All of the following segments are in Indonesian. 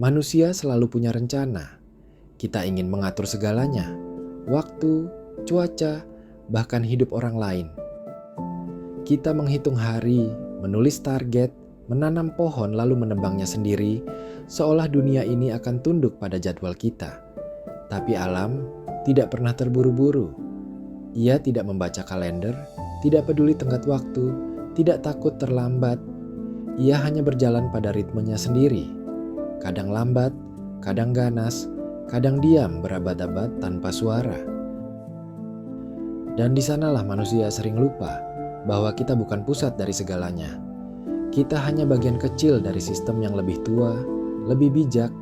Manusia selalu punya rencana. Kita ingin mengatur segalanya, waktu, cuaca, bahkan hidup orang lain. Kita menghitung hari, menulis target, menanam pohon lalu menebangnya sendiri, seolah dunia ini akan tunduk pada jadwal kita. Tapi alam tidak pernah terburu-buru. Ia tidak membaca kalender, tidak peduli tenggat waktu, tidak takut terlambat. Ia hanya berjalan pada ritmenya sendiri. Kadang lambat, kadang ganas, kadang diam berabad-abad tanpa suara. Dan di sanalah manusia sering lupa bahwa kita bukan pusat dari segalanya. Kita hanya bagian kecil dari sistem yang lebih tua, lebih bijak,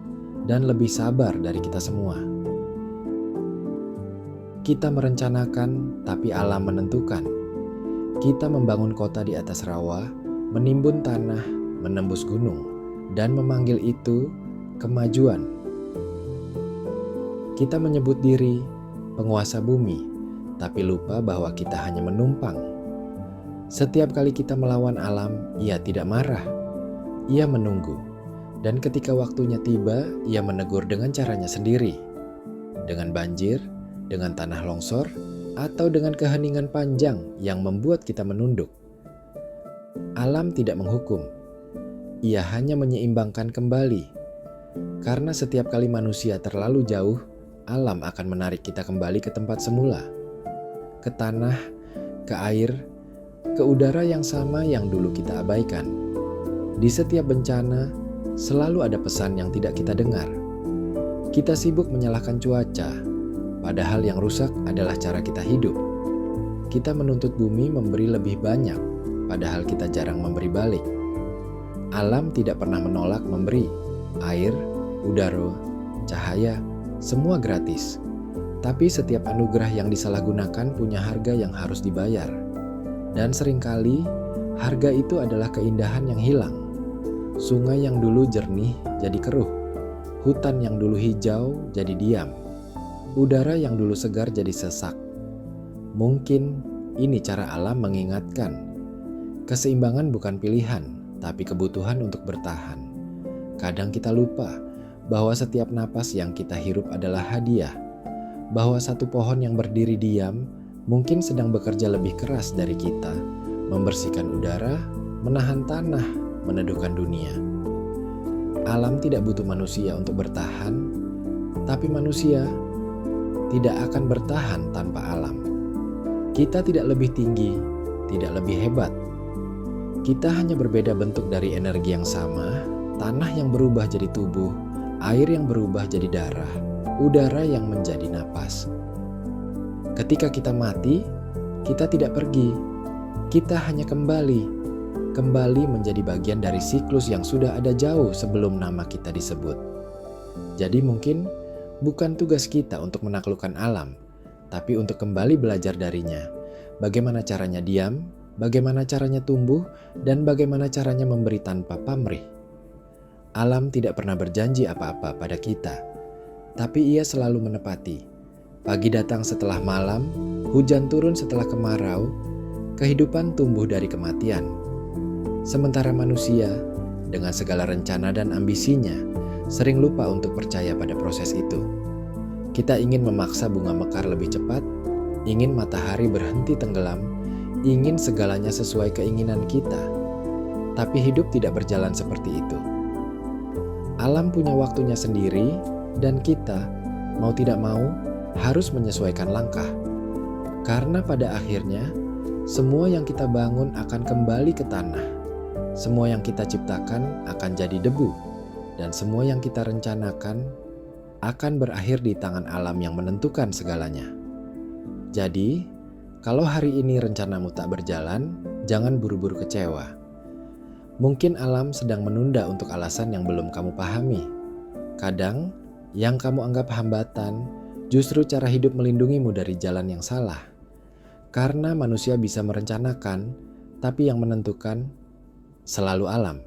dan lebih sabar dari kita semua. Kita merencanakan, tapi alam menentukan. Kita membangun kota di atas rawa, menimbun tanah, menembus gunung, dan memanggil itu kemajuan. Kita menyebut diri penguasa bumi, tapi lupa bahwa kita hanya menumpang. Setiap kali kita melawan alam, ia tidak marah. Ia menunggu, dan ketika waktunya tiba, ia menegur dengan caranya sendiri. Dengan banjir, dengan tanah longsor, atau dengan keheningan panjang yang membuat kita menunduk. Alam tidak menghukum. Ia hanya menyeimbangkan kembali. Karena setiap kali manusia terlalu jauh, alam akan menarik kita kembali ke tempat semula. Ke tanah, ke air, ke udara yang sama yang dulu kita abaikan. Di setiap bencana, selalu ada pesan yang tidak kita dengar. Kita sibuk menyalahkan cuaca, padahal yang rusak adalah cara kita hidup. Kita menuntut bumi memberi lebih banyak, padahal kita jarang memberi balik. Alam tidak pernah menolak memberi. Air, udara, cahaya, semua gratis. Tapi setiap anugerah yang disalahgunakan punya harga yang harus dibayar. Dan seringkali, harga itu adalah keindahan yang hilang. Sungai yang dulu jernih jadi keruh. Hutan yang dulu hijau jadi diam. Udara yang dulu segar jadi sesak. Mungkin ini cara alam mengingatkan. Keseimbangan bukan pilihan, tapi kebutuhan untuk bertahan. Kadang kita lupa bahwa setiap napas yang kita hirup adalah hadiah. Bahwa satu pohon yang berdiri diam mungkin sedang bekerja lebih keras dari kita, membersihkan udara, menahan tanah, meneduhkan dunia. Alam tidak butuh manusia untuk bertahan, tapi manusia tidak akan bertahan tanpa alam. Kita tidak lebih tinggi, tidak lebih hebat. Kita hanya berbeda bentuk dari energi yang sama, tanah yang berubah jadi tubuh, air yang berubah jadi darah, udara yang menjadi napas. Ketika kita mati, kita tidak pergi. Kita hanya kembali menjadi bagian dari siklus yang sudah ada jauh sebelum nama kita disebut. Jadi mungkin bukan tugas kita untuk menaklukkan alam, tapi untuk kembali belajar darinya. Bagaimana caranya diam, bagaimana caranya tumbuh, dan bagaimana caranya memberi tanpa pamrih. Alam tidak pernah berjanji apa-apa pada kita, tapi ia selalu menepati. Pagi datang setelah malam, hujan turun setelah kemarau, kehidupan tumbuh dari kematian. Sementara manusia, dengan segala rencana dan ambisinya, sering lupa untuk percaya pada proses itu. Kita ingin memaksa bunga mekar lebih cepat, ingin matahari berhenti tenggelam, ingin segalanya sesuai keinginan kita. Tapi hidup tidak berjalan seperti itu. Alam punya waktunya sendiri, dan kita, mau tidak mau, harus menyesuaikan langkah. Karena pada akhirnya, semua yang kita bangun akan kembali ke tanah. Semua yang kita ciptakan akan jadi debu. Dan semua yang kita rencanakan akan berakhir di tangan alam yang menentukan segalanya. Jadi, kalau hari ini rencanamu tak berjalan, jangan buru-buru kecewa. Mungkin alam sedang menunda untuk alasan yang belum kamu pahami. Kadang, yang kamu anggap hambatan, justru cara hidup melindungimu dari jalan yang salah. Karena manusia bisa merencanakan, tapi yang menentukan selalu alam.